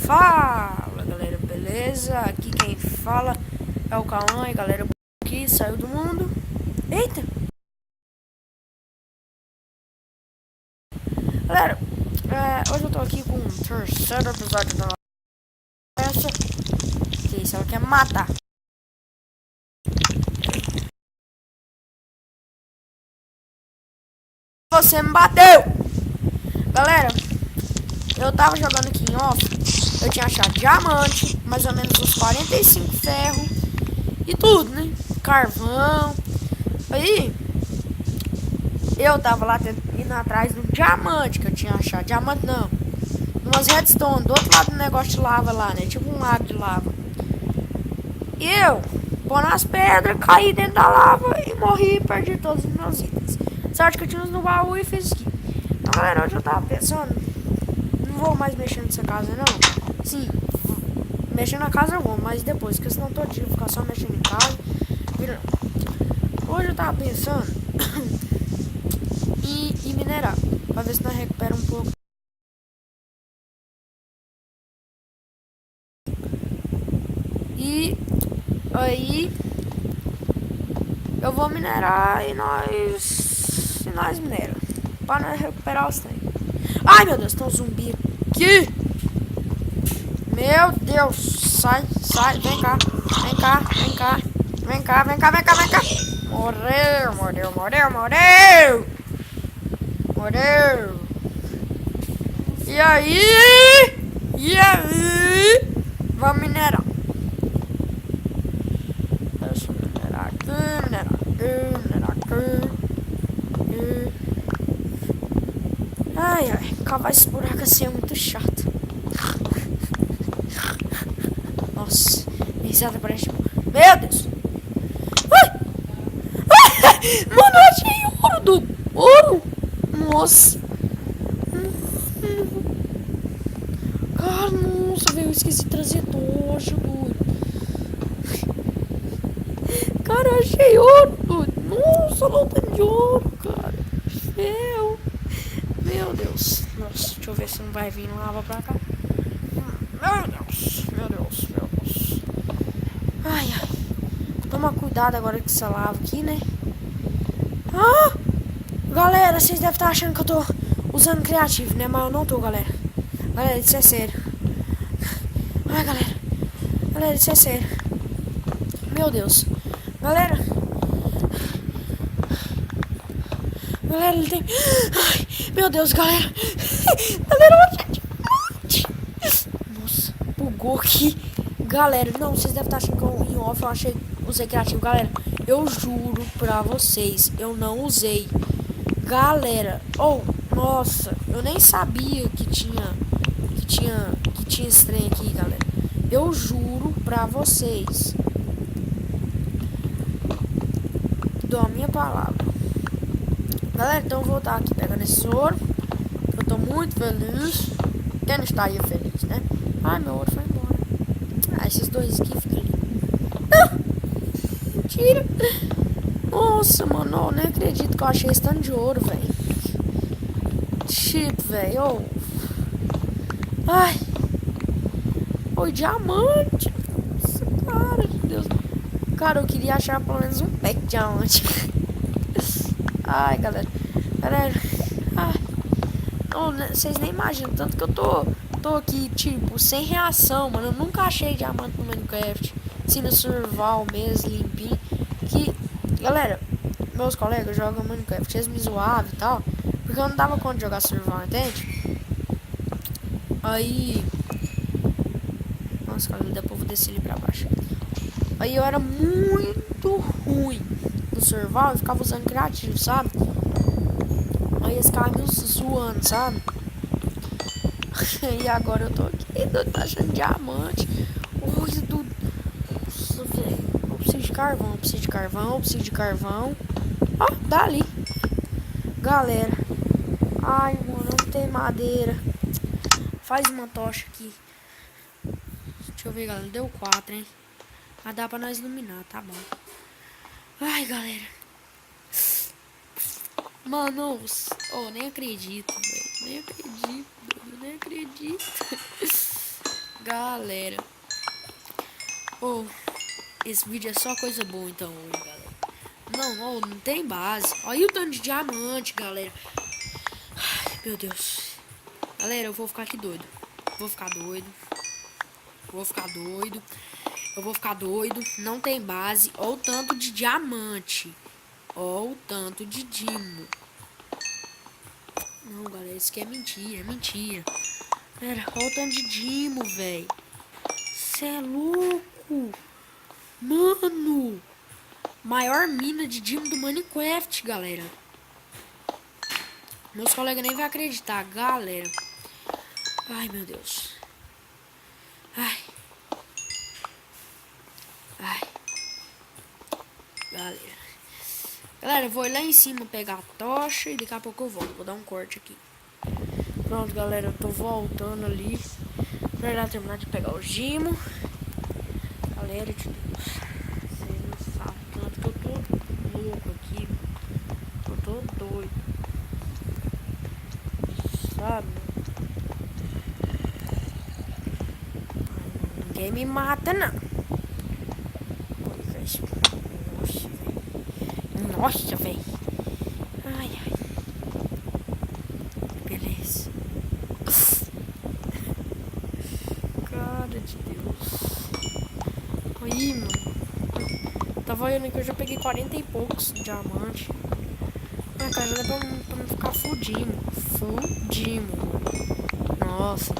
Fala galera, beleza? Aqui quem fala é o Cauã e galera aqui saiu do mundo. Eita! Galera, hoje eu tô aqui com o terceiro episódio da peça. Que isso, ela quer me matar. Você me bateu! Galera, eu tava jogando aqui em off. Eu tinha achado diamante, mais ou menos uns 45 ferros e tudo, né? Carvão. Aí eu tava lá indo atrás de um diamante que eu tinha achado. Diamante não. Umas redstone do outro lado do negócio de lava lá, né? Tipo um lago de lava. E eu, pondo as pedras, caí dentro da lava e morri e perdi todos os meus itens. Sorte que eu tinha uns no baú e fiz aqui. Então, galera, hoje eu tava pensando, não vou mais mexer nessa casa, não. Sim, mexer na casa eu vou, mas depois, porque senão todo dia eu vou ficar só mexendo em casa. Hoje eu tava pensando em minerar, pra ver se nós recupera um pouco. E aí eu vou minerar e nós minera. Pra nós recuperar os trem. Ai meu Deus, tem um zumbi aqui. Meu Deus, sai, vem cá, vem cá, vem cá. Vem cá, vem cá, vem cá, vem cá. Morreu. E aí? Vamos minerar. Deixa eu minerar aqui. Ai, cavar esse buraco assim é muito chato. Nossa, risada parece. Meu Deus! Mano, eu achei ouro do ouro! Nossa! Cara, nossa, velho, eu esqueci de trazer tocha, doido. Cara, eu achei ouro, doido. Nossa, luta de ouro, cara. Meu Deus. Nossa, deixa eu ver se não vai vir lava pra cá. Meu Deus. Ai. Toma cuidado agora com essa lava aqui, né? Ah! Galera, vocês devem estar achando que eu tô usando criativo, né? Mas eu não tô, galera. Galera, isso é sério. Ai, galera, isso é sério. Meu Deus. Galera, ele tem... Ai, meu Deus, galera. Galera, nossa, bugou aqui. Galera, não, vocês devem estar achando que eu em off eu usei criativo. Galera, eu juro pra vocês, eu não usei. Galera, nossa, eu nem sabia que tinha esse trem aqui, galera. Eu juro pra vocês. Dou a minha palavra. Galera, então eu vou voltar aqui pegando esse ouro. Eu tô muito feliz. Quem não estaria feliz, né? Ai, meu ouro foi embora. Ah, esses dois aqui ficam ali. Mentira. Nossa, mano, eu nem acredito que eu achei esse tanto de ouro, velho. Tipo, velho. Ai. Oi, diamante. Nossa, cara de Deus. Cara, eu queria achar pelo menos um pack de diamante. Ai, galera. Ai. Não, vocês nem imaginam. Tanto que eu tô aqui, tipo, sem reação, mano. Eu nunca achei diamante no Minecraft. Assim, no survival mesmo, limpinho. Que, galera, meus colegas jogam Minecraft, eles me zoavam e tal. Porque eu não dava conta de jogar survival, entende? Aí... Nossa, cara, depois eu vou descer ali pra baixo. Aí eu era muito ruim no survival e ficava usando criativo, sabe? Aí eles ficavam me zoando, sabe? E agora eu tô aqui, tô achando diamante. Oi, do... Nossa, velho. Eu preciso de carvão. Ó, dá ali. Galera. Ai, mano, não tem madeira. Faz uma tocha aqui. Deixa eu ver, galera. Deu 4, hein? Mas dá pra nós iluminar, tá bom. Ai, galera. Mano, nem acredito, velho. Nem acredito. Galera. Oh, esse vídeo é só coisa boa então, galera. Não tem base. Olha o tanto de diamante, galera. Ai, meu Deus. Galera, eu vou ficar aqui doido. Vou ficar doido. Vou ficar doido. Eu vou ficar doido. Não tem base. Olha o tanto de diamante. Olha o tanto de dimo. Não, galera, isso aqui é mentira. É mentira. Galera, olha o tanto de dimo, velho. Cê é louco. Mano. Maior mina de dimo do Minecraft, galera. Meus colegas nem vão acreditar, galera. Ai, meu Deus. Ai. Ai. Galera, eu vou ir lá em cima pegar a tocha e daqui a pouco eu volto. Vou dar um corte aqui. Pronto, galera, eu tô voltando ali pra ir lá terminar de pegar o gimo. Galera, de Deus. Vocês não sabem tanto que eu tô louco aqui. Eu tô doido. Sabe? Ninguém me mata, não. Nossa, velho. Ai, ai. Beleza. Cara de Deus. Aí, mano. Tava olhando que eu já peguei 40 e poucos diamantes. Ah, cara, já dá pra não ficar fudindo. Nossa.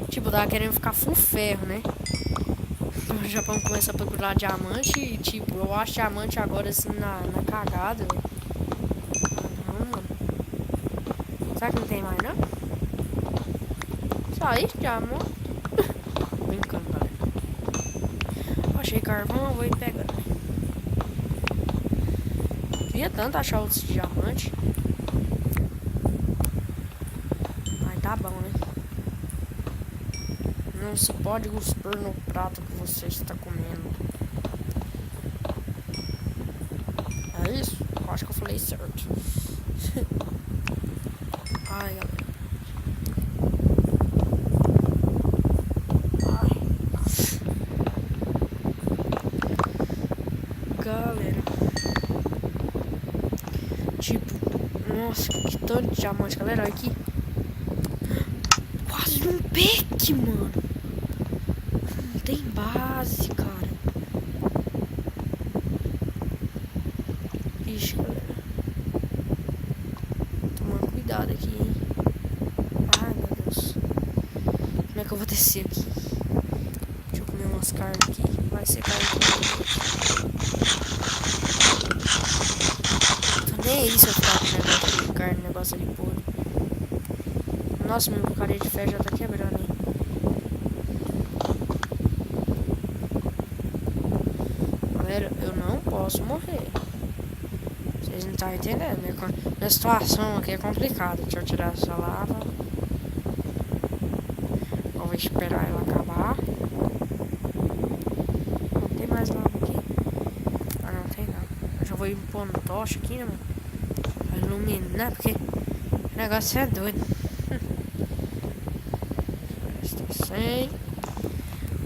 Tipo, tava querendo ficar full ferro, né? Já vamos começar a procurar diamante e, tipo, eu acho diamante agora, assim, na cagada, velho. Não, mano. Será que não tem mais, não? Só isso, diamante. Brincando, galera. Achei carvão, eu vou ir pegando. Queria tanto achar outros diamantes. Mas tá bom, né? Não se pode cuspir no prato que você está comendo. É isso? Eu acho que eu falei certo. Ai, galera. Ai. Galera. Tipo, nossa, que tanto de diamante, galera. Olha aqui. Quase um pique, mano. Não tem base, cara. Ixi, galera. Tomando cuidado aqui, hein. Ai, meu Deus. Como é que eu vou descer aqui? Deixa eu comer umas carnes aqui. Vai ser carne aqui. Tô nem aí se eu ficar com negócio de carne, negócio ali puro. Nossa, meu porcaria de ferro já tá quebrando, hein. Galera, eu não posso morrer. Vocês não estão entendendo, né? Minha situação aqui é complicada. Deixa eu tirar essa lava. Eu vou esperar ela acabar. Não tem mais lava aqui. Ah, não tem não. Eu já vou ir pondo tocha aqui, né, mano? Pra iluminar, porque o negócio é doido. Presta 100.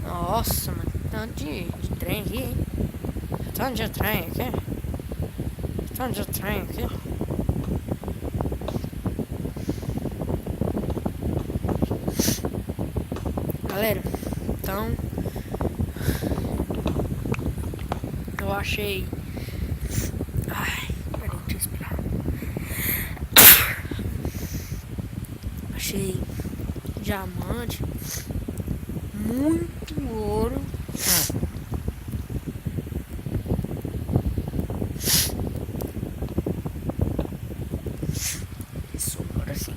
Nossa, mano. Tanto de trem aqui, hein? Tanto de trem aqui. Tanto de trem aqui. Galera, então eu achei. Ai, peraí, deixa eu respirar. Achei diamante, muito ouro. Isso, agora sim.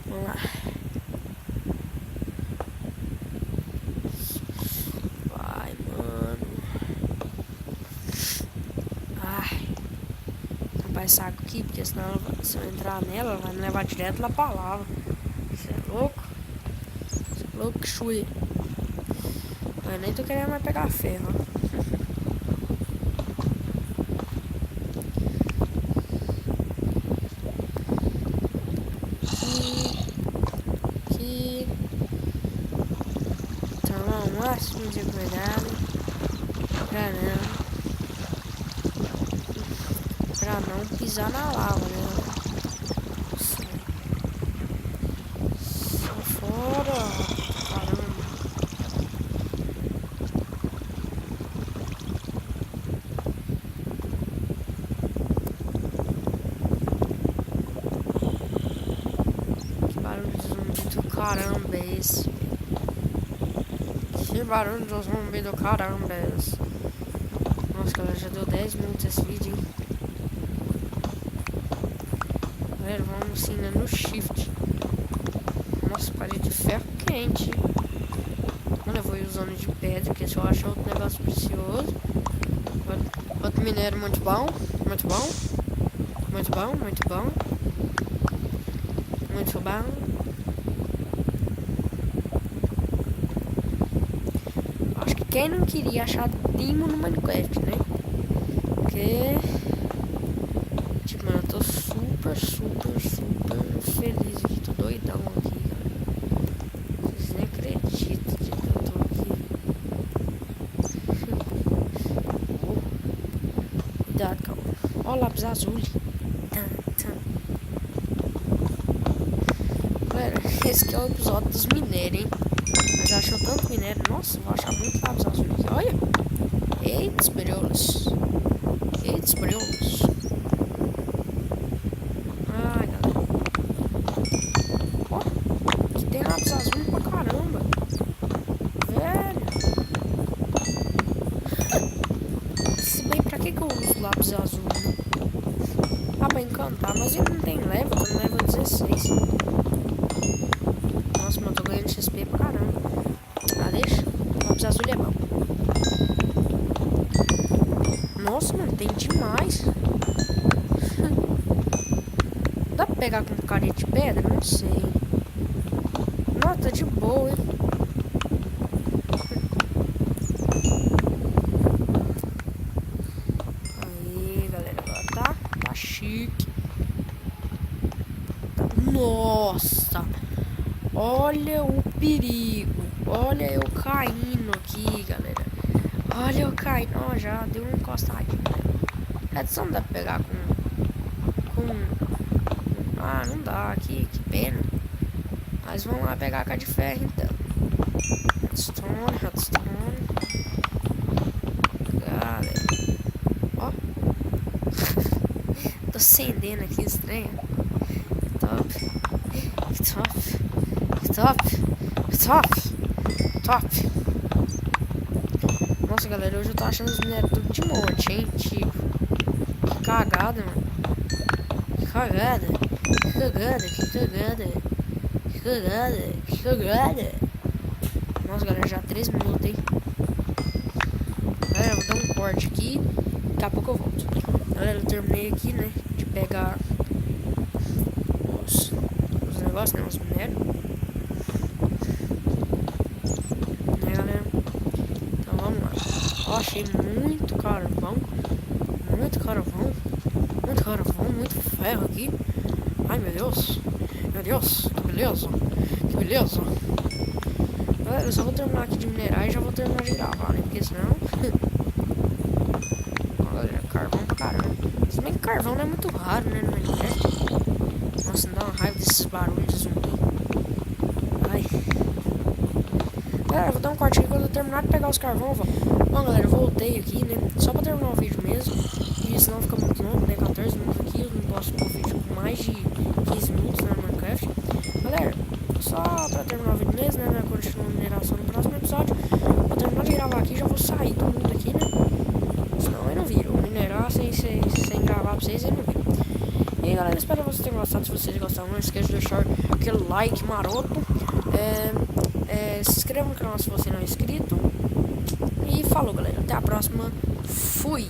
Vamos lá. Vai, mano. Ai. Tampar essa água aqui, porque senão se eu entrar nela, ela vai me levar direto lá pra lava. Você é louco? Você é louco que chui. Eu nem tô querendo mais pegar ferro, ó. passinho de cuidado. Pra não pisar na lava, né? Sai fora. Caramba. Que barulho de zumbi do caramba é esse? Que barulho de zumbi do caramba é esse? Nossa, galera, já deu 10 minutos esse vídeo, hein? Galera, vamos sim, né? No shift. Nossa, parede de ferro quente. Mano, eu vou ir usando de pedra, porque se eu achar outro negócio precioso. Outro minério muito bom. Muito bom. Muito bom, muito bom. Muito bom. Acho que quem não queria achar Dimo no Minecraft, né? Porque... tipo, mano, eu tô super feliz aqui. Tô doidão aqui, cara. Vocês nem acreditam de que eu tô aqui. Cuidado, calma. Ó o lápis azul. Galera, esse aqui é o episódio dos minérios, hein? Mas achou tanto minério. Nossa, vou achar muito lápis azul aqui. Olha! Eita, briolas. Eita, briolas. Ai, galera. Ó, aqui tem lápis azul pra caramba. Velho. Se bem, pra que eu uso lápis azul, né? Ah, pra encantar, mas ele não tem level, tô no level 16. Nossa, mas eu tô ganhando XP pra caramba. Ah, deixa. Lápis azul é bom. Nossa, mano, tem demais. Dá pra pegar com carinha de pedra? Não sei. Nossa, tá de boa, hein? Aí, galera, agora tá chique. Tá... Nossa! Olha o perigo. Olha eu caindo aqui, galera. Olha eu caindo. Ó, já deu uma encostadinha. Essa não dá pra pegar com... Ah, não dá aqui. Que pena. Mas vamos lá pegar a caixa de ferro, então. Redstone. Galera. Ó. Tô acendendo aqui, estranho. Top. Nossa, galera, hoje eu tô achando os minérios tudo de monte, hein? Tipo, que cagada, mano. Que cagada. Nossa, galera, já 3 minutos, hein? Galera, eu vou dar um corte aqui. Daqui a pouco eu volto. Galera, eu terminei aqui, né? De pegar os negócios, né? Os minérios. Né, galera? Então vamos lá. Ó, achei muito carvão. Muito ferro aqui. Ai, meu Deus, que beleza. Galera, eu só vou terminar aqui de minerar e já vou terminar de gravar, né? Porque senão... Ó, galera, carvão pra caramba. Se bem que carvão não é muito raro, né? No Minecraft. Nossa, me dá uma raiva desses barulhos de zumbi. Ai. Galera, eu vou dar um corte aqui quando eu terminar de pegar os carvão, vó. Bom, galera, eu voltei aqui, né? Só pra terminar o vídeo mesmo. E senão fica muito longo, né? 14 minutos aqui. Eu não posso pôr vídeo com mais de 15 minutos, né? No Minecraft. Galera, só pra terminar o vídeo mesmo, né? Continuar a mineração no próximo episódio. Vou terminar de gravar aqui, já vou sair do mundo aqui, né? Senão eu não viro. Minerar sem gravar pra vocês, eu não viro. E aí, galera, espero que vocês tenham gostado. Se vocês gostaram, não esqueça de deixar aquele like maroto. Se inscreva no canal se você não é inscrito. E falou, galera. Até a próxima. Fui!